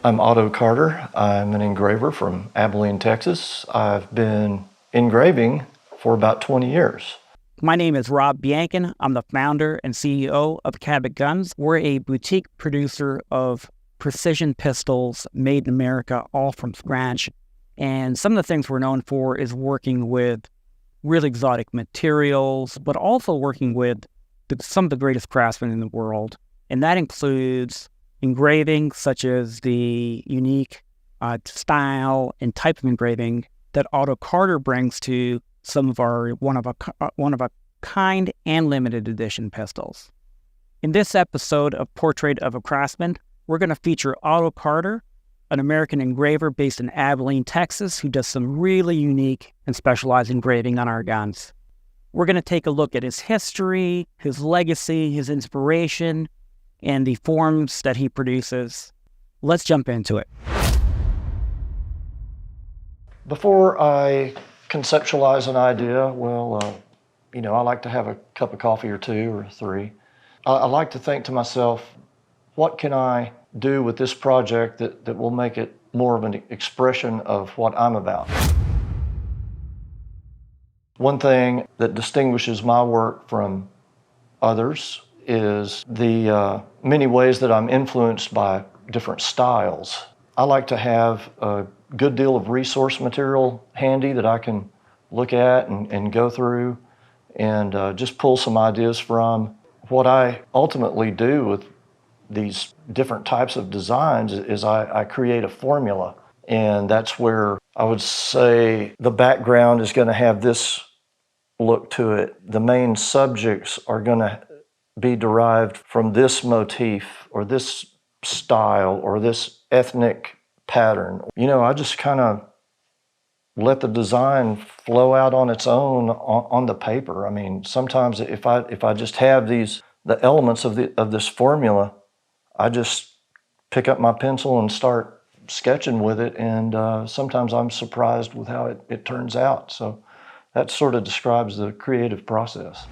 I'm Otto Carter. I'm an engraver from Abilene, Texas. I've been engraving for about 20 years. My name is Rob Biankin. I'm the founder and CEO of Cabot Guns. We're a boutique producer of precision pistols made in America, all from scratch. And some of the things we're known for is working with really exotic materials, but also working with some of the greatest craftsmen in the world. And that includes engraving, such as the unique style and type of engraving that Otto Carter brings to some of our one of a kind and limited edition pistols. In this episode of Portrait of a Craftsman, we're going to feature Otto Carter, an American engraver based in Abilene, Texas, who does some really unique and specialized engraving on our guns. We're going to take a look at his history, his legacy, his inspiration, and the forms that he produces. Let's jump into it. Before I conceptualize an idea, I like to have a cup of coffee or two or three. I like to think to myself, what can I do with this project that will make it more of an expression of what I'm about? One thing that distinguishes my work from others is the many ways that I'm influenced by different styles. I like to have a good deal of resource material handy that I can look at and go through and just pull some ideas from. What I ultimately do with these different types of designs is I create a formula, and that's where I would say the background is going to have this look to it. The main subjects are going to be derived from this motif or this style or this ethnic pattern. I just kind of let the design flow out on its own on the paper. I mean, sometimes if I just have the elements of this formula, I just pick up my pencil and start sketching with it, and sometimes I'm surprised with how it turns out. So that sort of describes the creative process.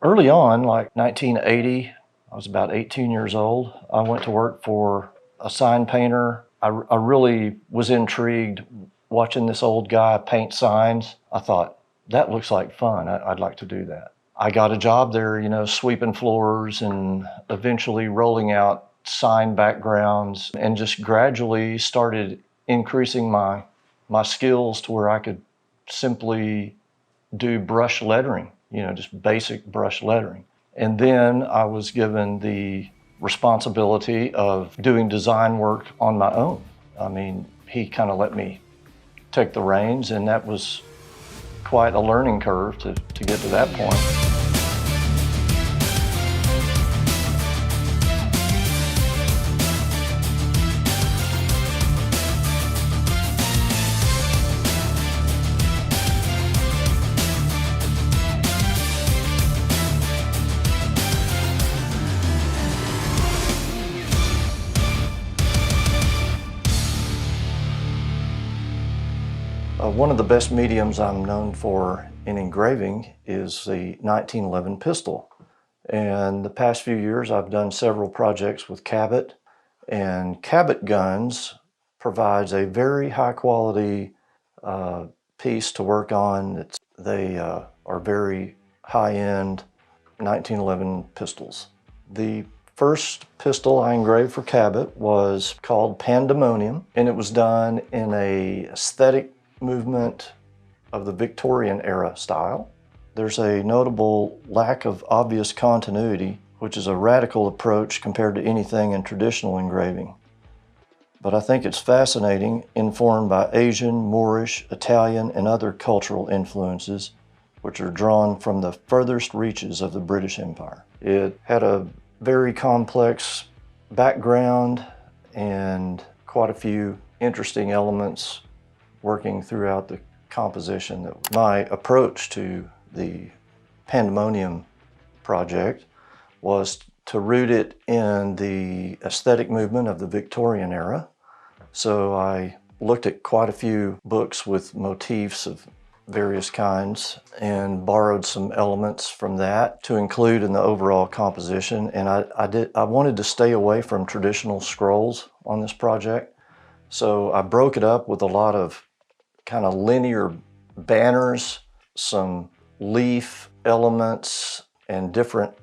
Early on, like 1980, I was about 18 years old. I went to work for a sign painter. I really was intrigued watching this old guy paint signs. I thought, that looks like fun. I'd like to do that. I got a job there, sweeping floors and eventually rolling out sign backgrounds, and just gradually started increasing my skills to where I could simply do brush lettering, just basic brush lettering. And then I was given the responsibility of doing design work on my own. I mean, he kind of let me take the reins, and that was quite a learning curve to get to that point. One of the best mediums I'm known for in engraving is the 1911 pistol. And the past few years I've done several projects with Cabot, and Cabot Guns provides a very high quality piece to work on. They are very high-end 1911 pistols. The first pistol I engraved for Cabot was called Pandemonium, and it was done in a aesthetic movement of the Victorian era style. There's a notable lack of obvious continuity, which is a radical approach compared to anything in traditional engraving. But I think it's fascinating, informed by Asian, Moorish, Italian, and other cultural influences, which are drawn from the furthest reaches of the British Empire. It had a very complex background and quite a few interesting elements working throughout the composition. My approach to the Pandemonium project was to root it in the aesthetic movement of the Victorian era. So I looked at quite a few books with motifs of various kinds and borrowed some elements from that to include in the overall composition. And I wanted to stay away from traditional scrolls on this project. So I broke it up with a lot of kind of linear banners, some leaf elements, and different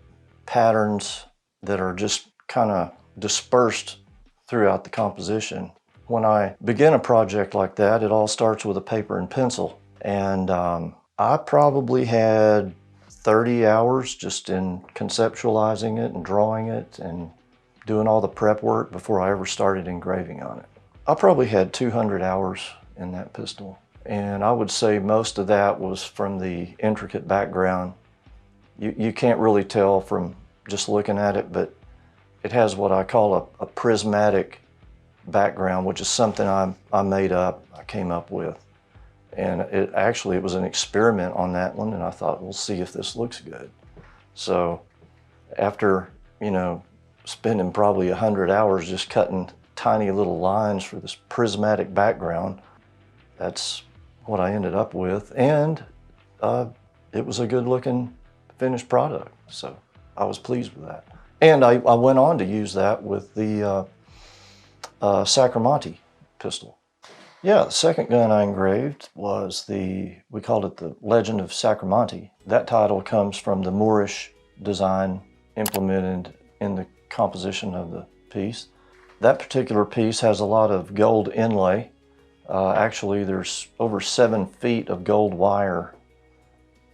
patterns that are just kind of dispersed throughout the composition. When I begin a project like that, it all starts with a paper and pencil. And I probably had 30 hours just in conceptualizing it and drawing it and doing all the prep work before I ever started engraving on it. I probably had 200 hours in that pistol. And I would say most of that was from the intricate background. You can't really tell from just looking at it, but it has what I call a prismatic background, which is something I made up, I came up with. And it was an experiment on that one, and I thought, we'll see if this looks good. So after, spending probably 100 hours just cutting tiny little lines for this prismatic background, that's what I ended up with. And it was a good looking finished product. So I was pleased with that. And I went on to use that with the Sacran pistol. Yeah, the second gun I engraved was we called it the Legend of Sacran. That title comes from the Moorish design implemented in the composition of the piece. That particular piece has a lot of gold inlay. Actually, there's over 7 feet of gold wire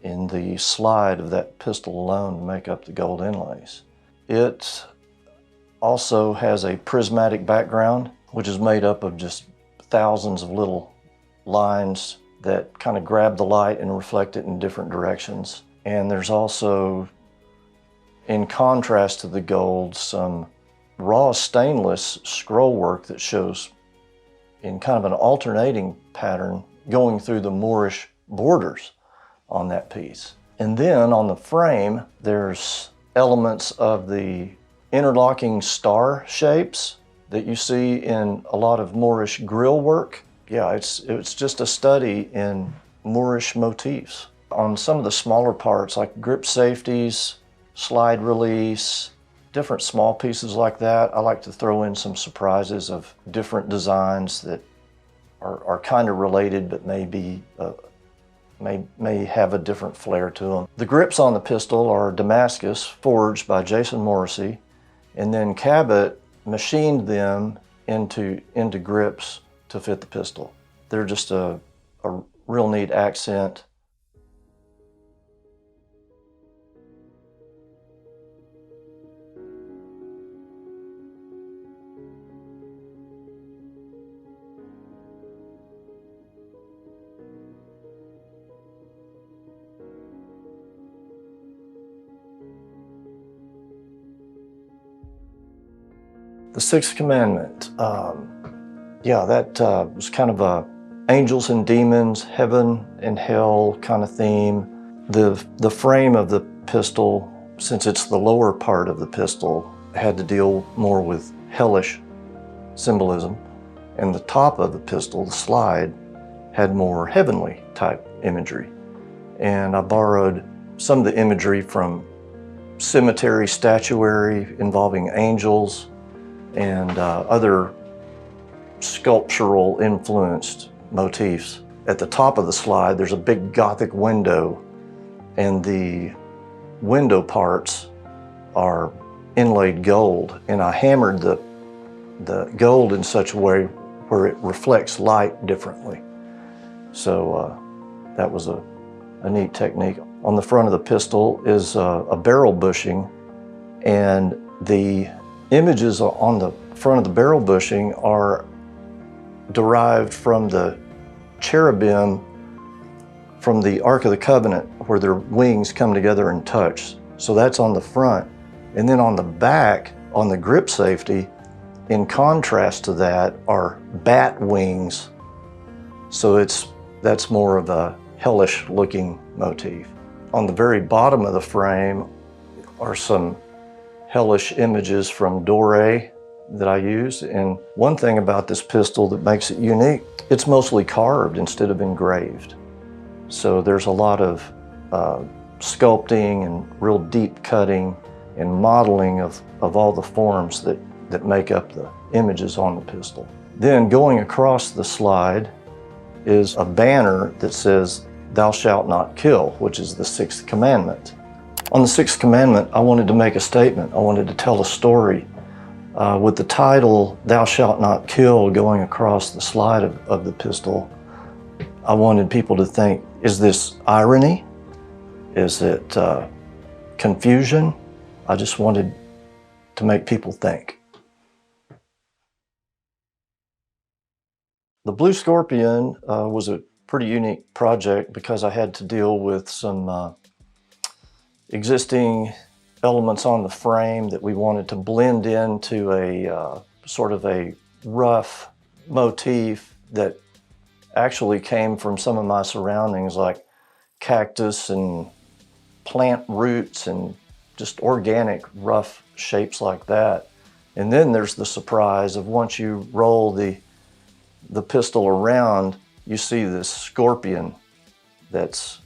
in the slide of that pistol alone to make up the gold inlays. It also has a prismatic background, which is made up of just thousands of little lines that kind of grab the light and reflect it in different directions. And there's also, in contrast to the gold, some raw stainless scroll work that shows in kind of an alternating pattern going through the Moorish borders on that piece. And then on the frame, there's elements of the interlocking star shapes that you see in a lot of Moorish grill work. Yeah, it's just a study in Moorish motifs. On some of the smaller parts, like grip safeties, slide release, different small pieces like that, I like to throw in some surprises of different designs that are kind of related but may be may have a different flair to them. The grips on the pistol are Damascus, forged by Jason Morrissey, and then Cabot machined them into grips to fit the pistol. They're just a real neat accent. The Sixth Commandment, that was kind of a angels and demons, heaven and hell kind of theme. The frame of the pistol, since it's the lower part of the pistol, had to deal more with hellish symbolism. And the top of the pistol, the slide, had more heavenly type imagery. And I borrowed some of the imagery from cemetery statuary involving angels and other sculptural influenced motifs. At the top of the slide, there's a big Gothic window, and the window parts are inlaid gold. And I hammered the gold in such a way where it reflects light differently. So that was a neat technique. On the front of the pistol is a barrel bushing, and the images on the front of the barrel bushing are derived from the cherubim from the Ark of the Covenant, where their wings come together and touch. So that's on the front. And then on the back, on the grip safety, in contrast to that, are bat wings. So that's more of a hellish looking motif. On the very bottom of the frame are some hellish images from Doré that I used. And one thing about this pistol that makes it unique, it's mostly carved instead of engraved. So there's a lot of sculpting and real deep cutting and modeling of all the forms that make up the images on the pistol. Then going across the slide is a banner that says, "Thou shalt not kill," which is the Sixth Commandment. On the Sixth Commandment, I wanted to make a statement. I wanted to tell a story. With the title, "Thou shalt not kill," going across the slide of the pistol, I wanted people to think, is this irony? Is it confusion? I just wanted to make people think. The Blue Scorpion was a pretty unique project because I had to deal with some existing elements on the frame that we wanted to blend into a sort of a rough motif that actually came from some of my surroundings, like cactus and plant roots and just organic rough shapes like that. And then there's the surprise of once you roll the pistol around, you see this scorpion that's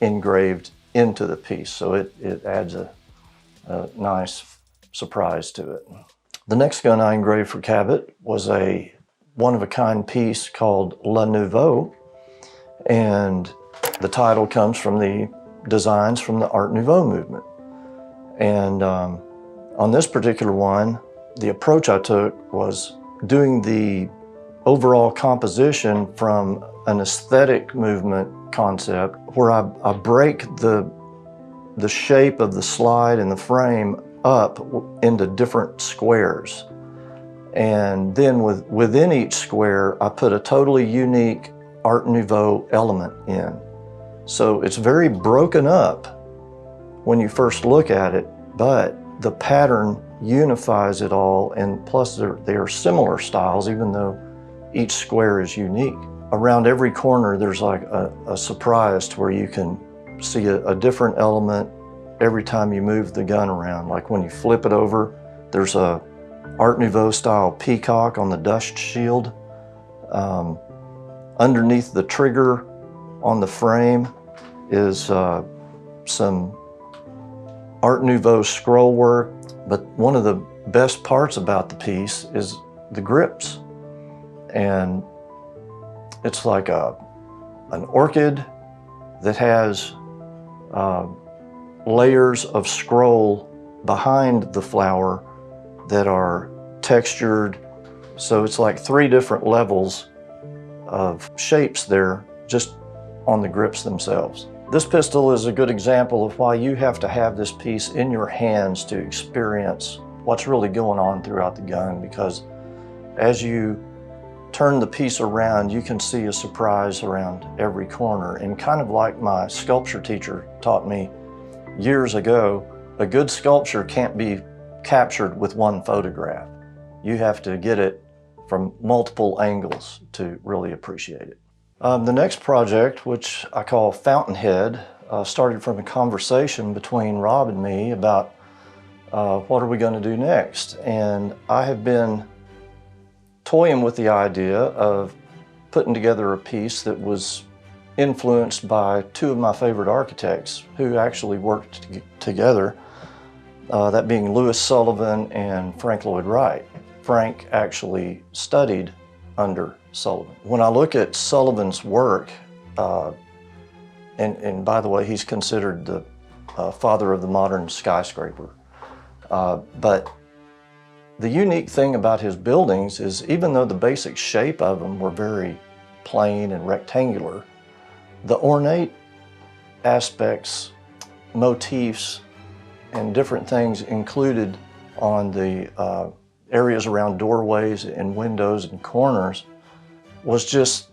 engraved into the piece. So it adds a nice surprise to it. The next gun I engraved for Cabot was a one-of-a-kind piece called Le Nouveau, and the title comes from the designs from the Art Nouveau movement. And on this particular one, the approach I took was doing the overall composition from an aesthetic movement concept where I break the shape of the slide and the frame up into different squares. And then within each square, I put a totally unique Art Nouveau element in. So it's very broken up when you first look at it, but the pattern unifies it all, and plus they are similar styles even though each square is unique. Around every corner there's like a surprise to where you can see a different element every time you move the gun around. Like when you flip it over, there's a Art Nouveau style peacock on the dust shield. Underneath the trigger on the frame is some Art Nouveau scroll work. But one of the best parts about the piece is the grips. And it's like an orchid that has layers of scroll behind the flower that are textured. So it's like 3 different levels of shapes there just on the grips themselves. This pistol is a good example of why you have to have this piece in your hands to experience what's really going on throughout the gun, because as you turn the piece around, you can see a surprise around every corner. And kind of like my sculpture teacher taught me years ago, a good sculpture can't be captured with one photograph. You have to get it from multiple angles to really appreciate it. The next project, which I call Fountainhead, started from a conversation between Rob and me about what are we going to do next. And I have been toying with the idea of putting together a piece that was influenced by 2 of my favorite architects who actually worked together, that being Louis Sullivan and Frank Lloyd Wright. Frank actually studied under Sullivan. When I look at Sullivan's work, and by the way, he's considered the father of the modern skyscraper, but the unique thing about his buildings is, even though the basic shape of them were very plain and rectangular, the ornate aspects, motifs, and different things included on the areas around doorways and windows and corners was just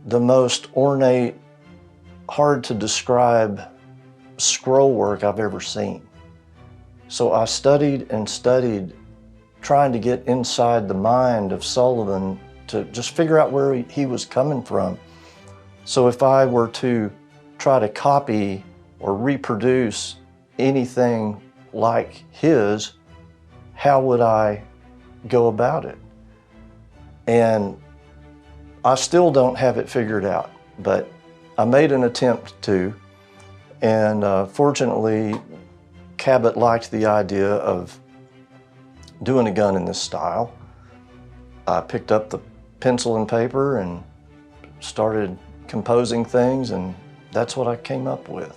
the most ornate, hard to describe scroll work I've ever seen. So I studied and studied, trying to get inside the mind of Sullivan to just figure out where he was coming from. So if I were to try to copy or reproduce anything like his, how would I go about it? And I still don't have it figured out, but I made an attempt to, and fortunately, Cabot liked the idea of doing a gun in this style. I picked up the pencil and paper and started composing things, and that's what I came up with.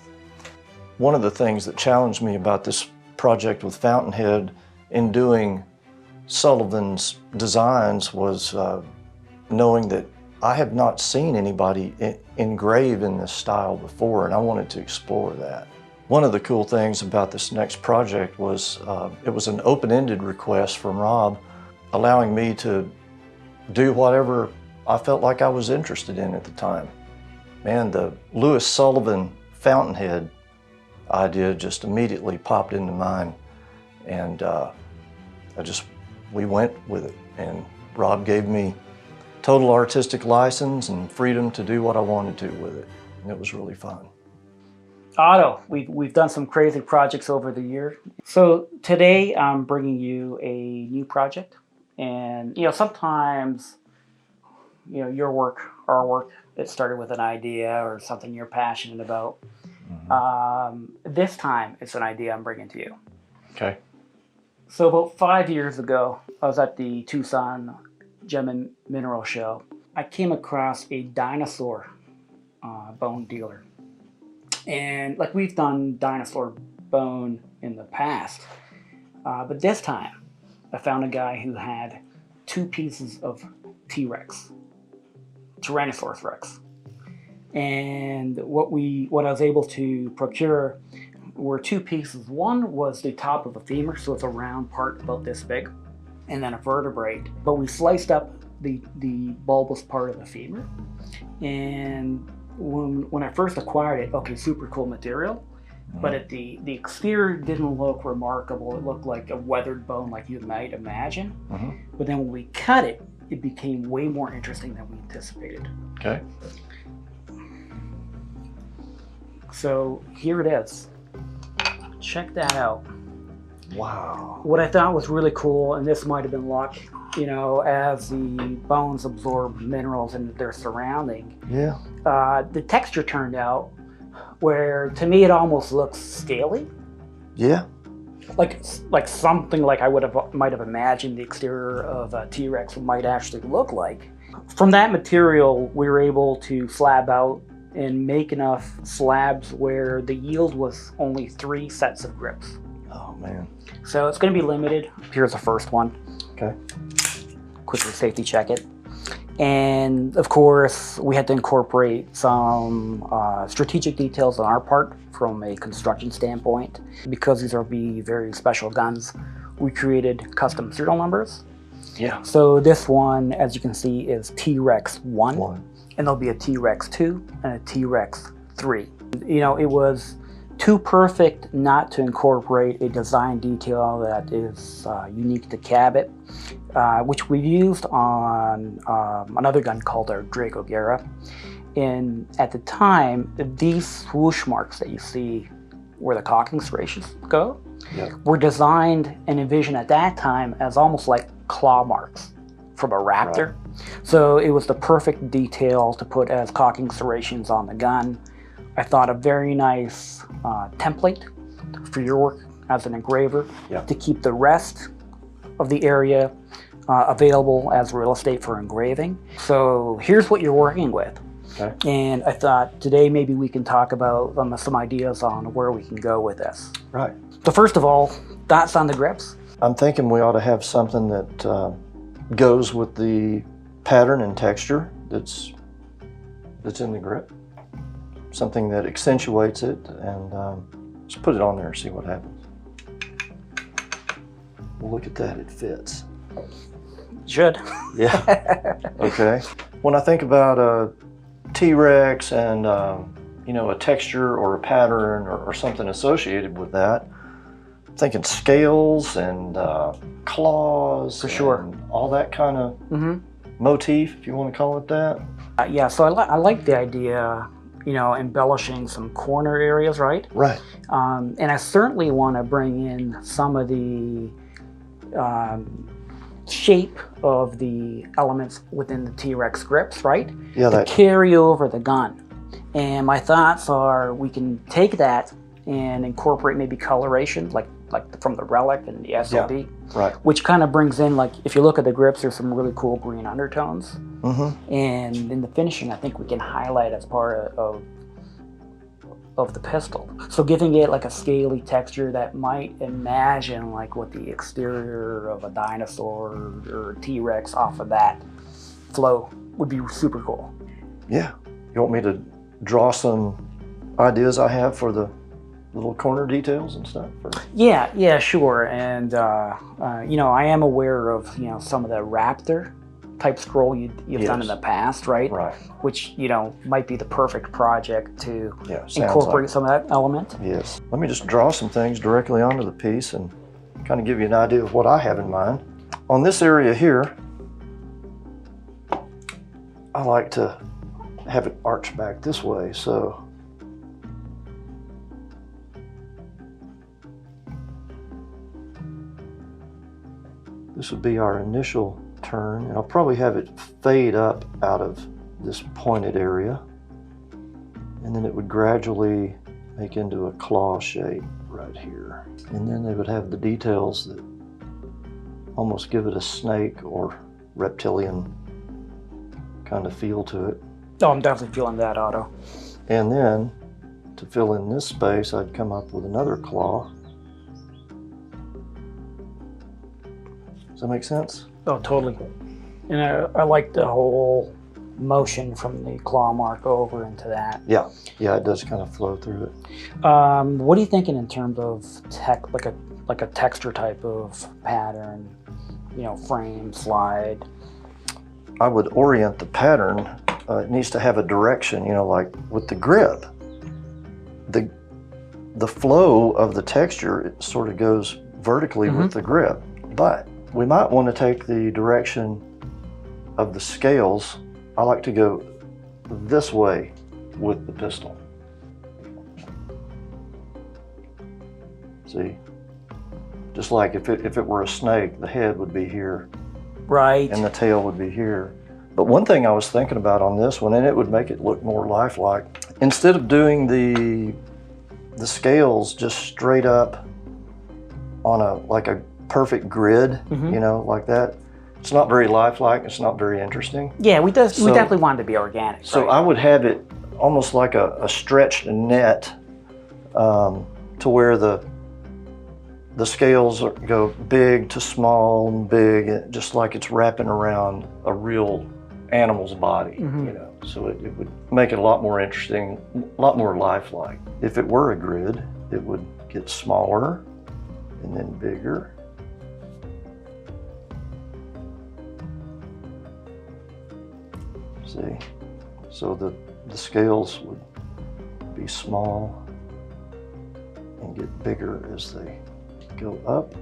One of the things that challenged me about this project with Fountainhead in doing Sullivan's designs was knowing that I have not seen anybody engrave in this style before, and I wanted to explore that. One of the cool things about this next project was it was an open-ended request from Rob, allowing me to do whatever I felt like I was interested in at the time. Man, the Louis Sullivan Fountainhead idea just immediately popped into mind, and we went with it. And Rob gave me total artistic license and freedom to do what I wanted to with it, and it was really fun. Otto, we've done some crazy projects over the year. So today I'm bringing you a new project, and sometimes your work, our work, it started with an idea or something you're passionate about. Mm-hmm. This time it's an idea I'm bringing to you. Okay. So about 5 years ago, I was at the Tucson Gem and Mineral Show. I came across a dinosaur bone dealer. And like, we've done dinosaur bone in the past, but this time I found a guy who had 2 pieces of T-Rex, Tyrannosaurus Rex. And what I was able to procure were 2 pieces. One was the top of a femur, so it's a round part about this big, and then a vertebrae. But we sliced up the bulbous part of the femur, and when I first acquired it, okay, super cool material, but the exterior didn't look remarkable. It looked like a weathered bone, like you might imagine. Mm-hmm. But then when we cut it, it became way more interesting than we anticipated. Okay. So here it is. Check that out. Wow. What I thought was really cool, and this might have been luck, as the bones absorb minerals into their surrounding. Yeah. The texture turned out where, to me, it almost looks scaly. Yeah. Like something like I might have imagined the exterior of a T-Rex might actually look like. From that material, we were able to slab out and make enough slabs where the yield was only 3 sets of grips. Oh man. So it's going to be limited. Here's the first one. Okay. Quickly safety check it. And of course, we had to incorporate some strategic details on our part from a construction standpoint. Because these are very special guns, we created custom serial numbers. Yeah. So this one, as you can see, is T-Rex 1, and there'll be a T-Rex 2 and a T-Rex 3. You know, it was too perfect not to incorporate a design detail that is unique to Cabot, which we used on another gun called our Draco Guerra. And at the time, these swoosh marks that you see where the cocking serrations go were designed and envisioned at that time as almost like claw marks from a raptor. Right. So it was the perfect detail to put as cocking serrations on the gun. I thought a very nice template for your work as an engraver to keep the rest of the area available as real estate for engraving. So here's what you're working with. Okay. And I thought today maybe we can talk about some ideas on where we can go with this. Right. So first of all, thoughts on the grips? I'm thinking we ought to have something that goes with the pattern and texture that's in the grip. Something that accentuates it, and just put it on there and see what happens. Well, look at that, it fits. Should. Yeah. Okay. When I think about a T-Rex and you know, a texture or a pattern or something associated with that, I'm thinking scales and claws. For sure. And all that kind of motif, if you want to call it that. Yeah, so I like the idea, you know, embellishing some corner areas, right? Right. And I certainly want to bring in some of the shape of the elements within the T-Rex grips, right? Yeah, to carry over the gun. And my thoughts are we can take that and incorporate maybe coloration, like from the relic and the SLD, right? Which kind of brings in, like, if you look at the grips, there's some really cool green undertones. And in the finishing, I think we can highlight as part of the pistol. So giving it like a scaly texture that might imagine like what the exterior of a dinosaur or a T-Rex off of that flow would be super cool. Yeah. You want me to draw some ideas I have for the little corner details and stuff? Or? Yeah, sure. And you know, I am aware of, you know, some of the raptor type scroll you've done in the past, right? Right. Which, you know, might be the perfect project to like incorporate some of that element. Yes. Let me just draw some things directly onto the piece and kind of give you an idea of what I have in mind. On this area here, I like to have it arch back this way, so this would be our initial turn, and I'll probably have it fade up out of this pointed area, and then it would gradually make into a claw shape right here. And then they would have the details that almost give it a snake or reptilian kind of feel to it. Oh, I'm definitely feeling that, Otto. And then to fill in this space, I'd come up with another claw. Does that make sense? Oh, totally. And I like the whole motion from the claw mark over into that. Yeah, it does kind of flow through it. What are you thinking in terms of like a texture type of pattern? You know, frame, slide. I would orient the pattern. It needs to have a direction. You know, like with the grip, the flow of the texture, it sort of goes vertically with the grip, but we might want to take the direction of the scales. I like to go this way with the pistol. See? Just like if it were a snake, the head would be here. Right. And the tail would be here. But one thing I was thinking about on this one, and it would make it look more lifelike, instead of doing the scales just straight up on a perfect grid, you know, like that. It's not very lifelike, it's not very interesting. Yeah, we definitely want it to be organic. So right? I would have it almost like a stretched net to where the scales go big to small and big, just like it's wrapping around a real animal's body, you know. So it would make it a lot more interesting, a lot more lifelike. If it were a grid, it would get smaller and then bigger. See, so the scales would be small and get bigger as they go up.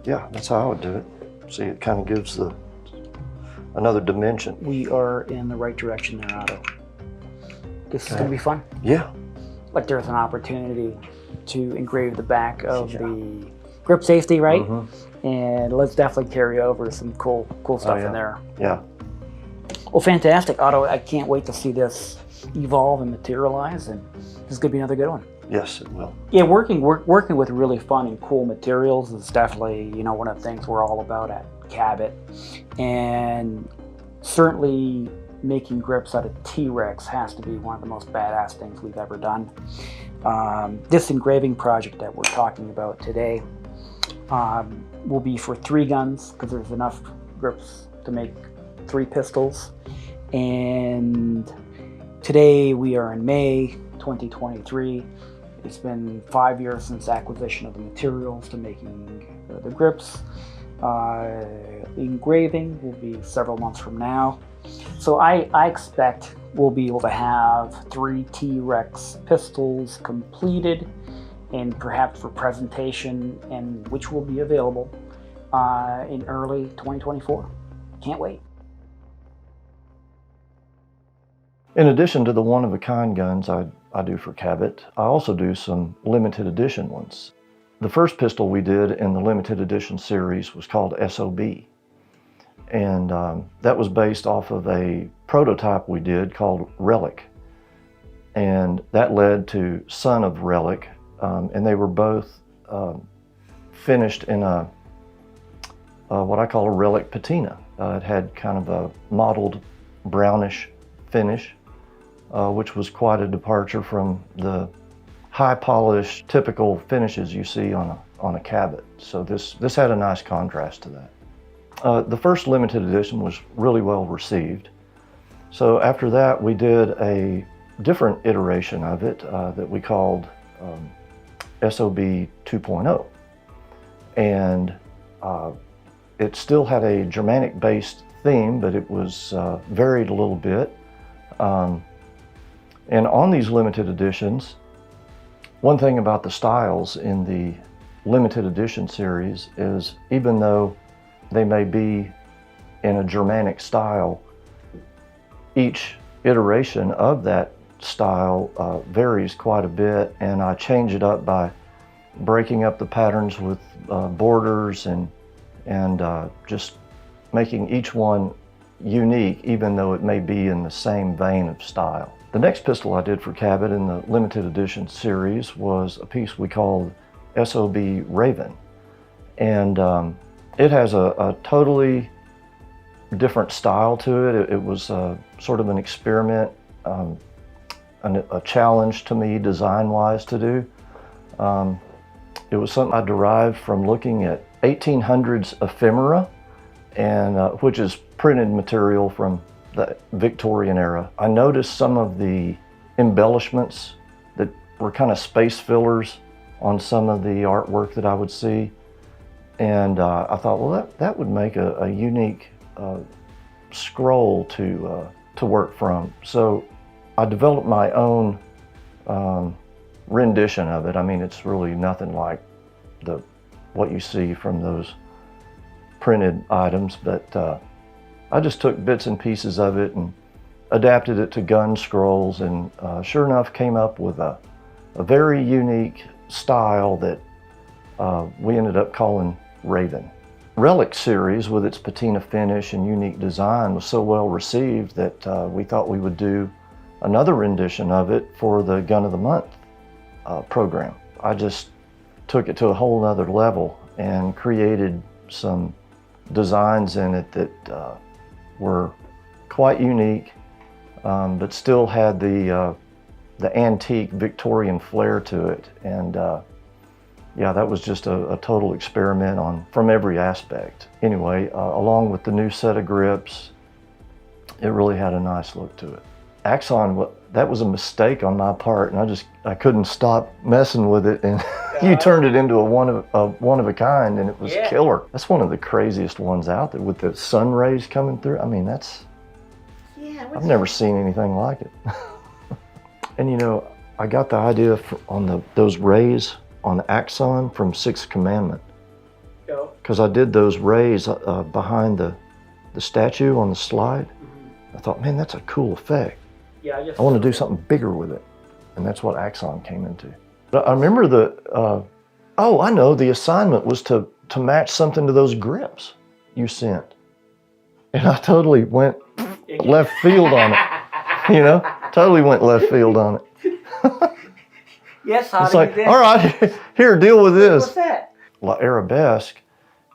Yeah, that's how I would do it. See, it kind of gives another dimension. We are in the right direction there, Otto. This is going to be fun. Yeah. Like there's an opportunity to engrave the back of the grip safety, right? And let's definitely carry over some cool stuff in there. Yeah. Well, fantastic, Otto. I can't wait to see this evolve and materialize, and this is going to be another good one. Yes, it will. Yeah, working with really fun and cool materials is definitely, you know, one of the things we're all about at Cabot. And certainly making grips out of T-Rex has to be one of the most badass things we've ever done. This engraving project that we're talking about today will be for 3 guns, because there's enough grips to make 3 pistols. And today we are in May 2023. It's been 5 years since acquisition of the materials to making the grips. Engraving will be several months from now. So I expect we'll be able to have 3 T-Rex pistols completed and perhaps for presentation, and which will be available in early 2024. Can't wait. In addition to the one-of-a-kind guns I do for Cabot, I also do some limited edition ones. The first pistol we did in the limited edition series was called SOB. And that was based off of a prototype we did called Relic. And that led to Son of Relic. And they were both finished in what I call a Relic patina. It had kind of a mottled brownish finish, which was quite a departure from the high polished typical finishes you see on a Cabot. So this had a nice contrast to that. The first limited edition was really well received. So after that, we did a different iteration of it that we called SOB 2.0. And it still had a Germanic-based theme, but it was varied a little bit. And on these limited editions, one thing about the styles in the limited edition series is, even though they may be in a Germanic style, each iteration of that style varies quite a bit, and I change it up by breaking up the patterns with borders and just making each one unique, even though it may be in the same vein of style. The next pistol I did for Cabot in the limited edition series was a piece we called SOB Raven. And it has a totally different style to it. It was sort of an experiment, a challenge to me design-wise to do. It was something I derived from looking at 1800s ephemera, and which is printed material from the Victorian era. I noticed some of the embellishments that were kind of space fillers on some of the artwork that I would see. And I thought, well, that would make a unique scroll to work from. So I developed my own rendition of it. I mean, it's really nothing like what you see from those printed items, but I just took bits and pieces of it and adapted it to gun scrolls, and sure enough came up with a very unique style that we ended up calling Raven. Relic series, with its patina finish and unique design, was so well received that we thought we would do another rendition of it for the Gun of the Month program. I just took it to a whole nother level and created some designs in it that were quite unique, but still had the antique Victorian flair to it. And yeah, that was just a total experiment from every aspect. Anyway, along with the new set of grips, it really had a nice look to it. Axon, that was a mistake on my part, and I couldn't stop messing with it, and you turned it into a one of a kind, and it was killer. That's one of the craziest ones out there with the sun rays coming through. I mean, I've never seen anything like it. And you know, I got the idea on those rays on Axon from Sixth Commandment, because I did those rays behind the statue on the slide. I thought, man, that's a cool effect. Yeah, I want to do something bigger with it. And that's what Axon came into. But I remember I know, the assignment was to match something to those grips you sent. And I totally went left field on it. You know, totally went left field on it. Yes, it's like, all right, here, deal with this. What's that? La Arabesque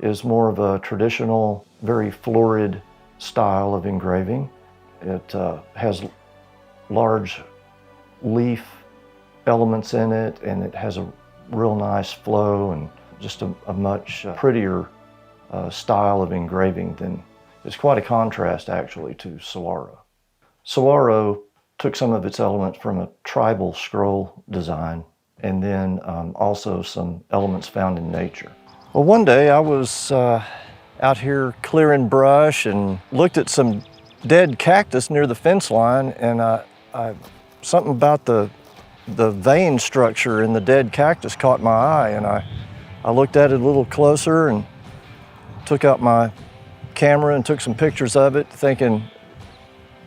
is more of a traditional, very florid style of engraving. It has large leaf elements in it, and it has a real nice flow and just a much prettier style of engraving than, it's quite a contrast actually to Saro. Saro took some of its elements from a tribal scroll design, and then also some elements found in nature. Well, one day I was out here clearing brush and looked at some dead cactus near the fence line, and something about the vein structure in the dead cactus caught my eye, and I looked at it a little closer and took out my camera and took some pictures of it, thinking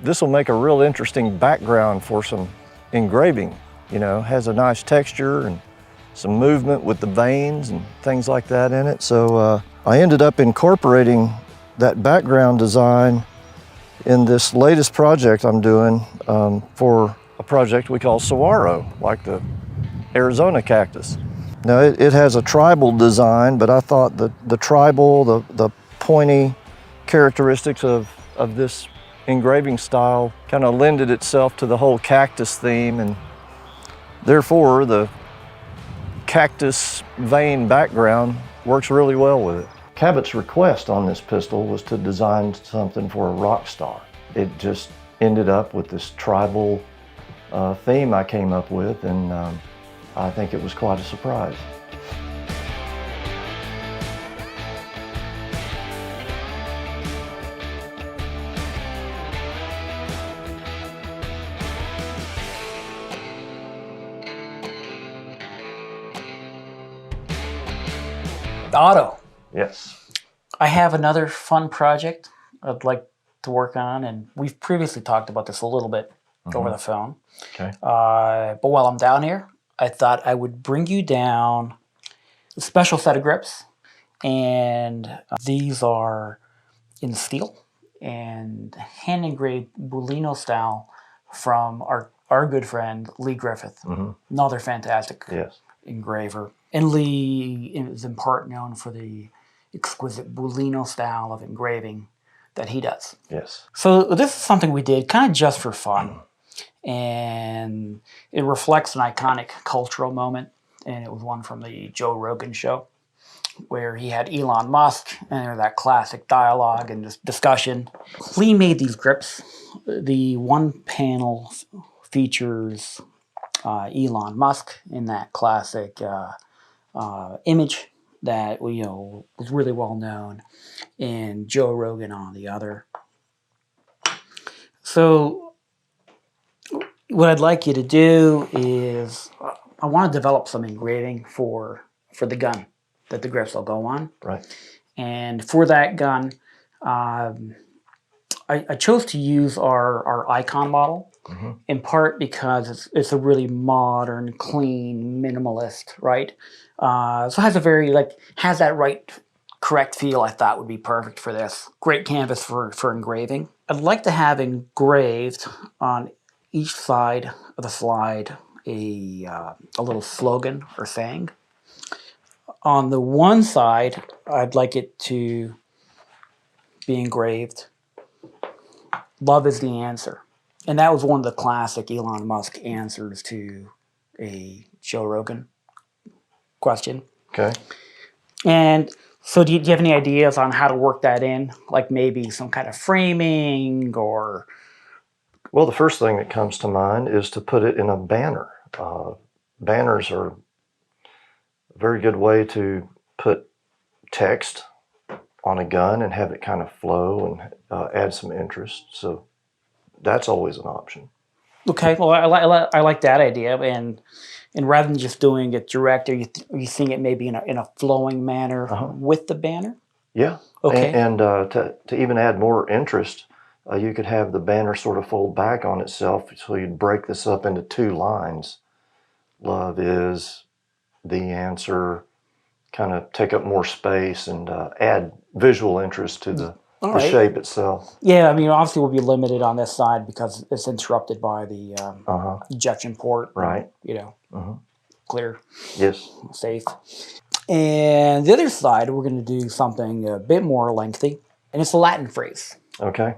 this will make a real interesting background for some engraving. You know, has a nice texture and some movement with the veins and things like that in it. So I ended up incorporating that background design in this latest project I'm doing for a project we call Saguaro, like the Arizona cactus. Now it has a tribal design, but I thought that the tribal, the pointy characteristics of this engraving style kind of lended itself to the whole cactus theme, and therefore the cactus vein background works really well with it. Cabot's request on this pistol was to design something for a rock star. It just ended up with this tribal theme I came up with, and I think it was quite a surprise. Otto. Yes. I have another fun project I'd like to work on, and we've previously talked about this a little bit over the phone. Okay. But while I'm down here, I thought I would bring you down a special set of grips, and these are in steel and hand engraved Bulino style from our good friend Lee Griffith, another fantastic engraver. And Lee is in part known for the exquisite Bulino style of engraving that he does. Yes. So this is something we did kind of just for fun, and it reflects an iconic cultural moment, and it was one from the Joe Rogan show where he had Elon Musk and there that classic dialogue and discussion. Lee made these grips. The one panel features Elon Musk in that classic image that was really well known, and Joe Rogan on the other. So what I'd like you to do is I want to develop some engraving for the gun that the grips will go on. Right. And for that gun, I chose to use our Icon model, in part because it's a really modern, clean, minimalist, right? So it has a very, has that right, correct feel I thought would be perfect for this. Great canvas for engraving. I'd like to have engraved on each side of the slide a little slogan or saying. On the one side, I'd like it to be engraved. Love is the answer. And that was one of the classic Elon Musk answers to a Joe Rogan question. Okay. And so do you have any ideas on how to work that in? Like maybe some kind of framing or... Well, the first thing that comes to mind is to put it in a banner. Banners are a very good way to put text on a gun and have it kind of flow and add some interest. So that's always an option. Okay, well, I like that idea, and rather than just doing it direct, are you seeing it maybe in a flowing manner with the banner? Yeah. Okay. And to even add more interest, you could have the banner sort of fold back on itself, so you'd break this up into 2 lines. Love is the answer. Kind of take up more space and add visual interest to the shape itself. Yeah, I mean, obviously we'll be limited on this side because it's interrupted by the ejection port. Right. Clear. Yes. Safe. And the other side, we're going to do something a bit more lengthy, and it's a Latin phrase. Okay.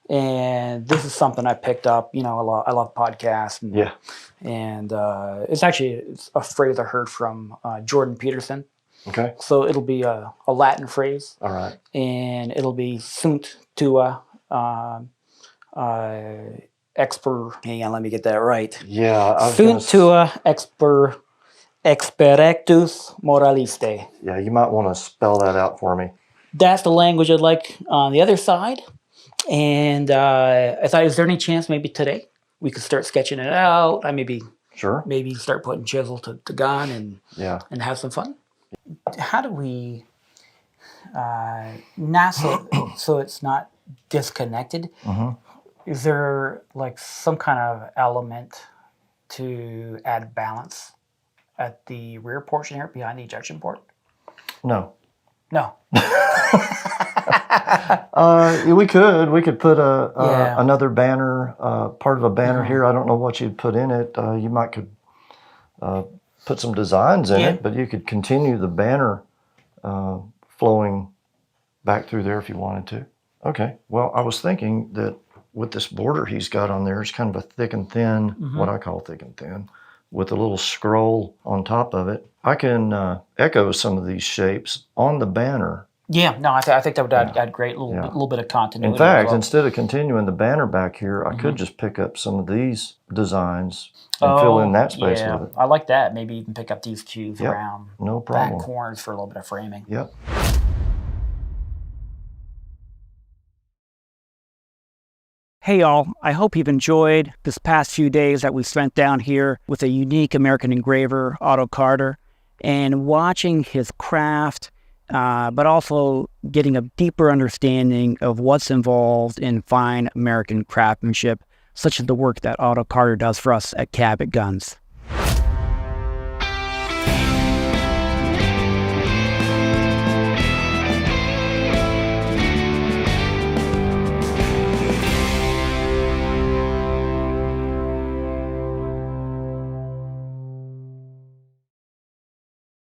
And this is something I picked up. I love podcasts. And it's actually a phrase I heard from Jordan Peterson. Okay. So it'll be a Latin phrase. All right. And it'll be sunt tua exper. Hang on, let me get that right. Yeah. Sunt tua experectus moraliste. Yeah, you might want to spell that out for me. That's the language I'd like on the other side. And I thought, is there any chance maybe today we could start sketching it out? Maybe start putting chisel to gun and have some fun. How do we not so it's not disconnected? Is there like some kind of element to add balance at the rear portion here behind the ejection port? No. We could put another banner, part of a banner here. I don't know what you'd put in it. You could put some designs in it, but you could continue the banner flowing back through there if you wanted to. Okay. Well, I was thinking that with this border he's got on there, it's kind of a thick and thin, what I call thick and thin, with a little scroll on top of it. I can echo some of these shapes on the banner. Yeah, no, I think that would add great little bit of continuity. In fact, instead of continuing the banner back here, I could just pick up some of these designs and fill in that space with it. I like that. Maybe even pick up these cues around no problem. back corners for a little bit of framing. Yep. Hey y'all, I hope you've enjoyed this past few days that we spent down here with a unique American engraver, Otto Carter, and watching his craft, but also getting a deeper understanding of what's involved in fine American craftsmanship, such as the work that Otto Carter does for us at Cabot Guns.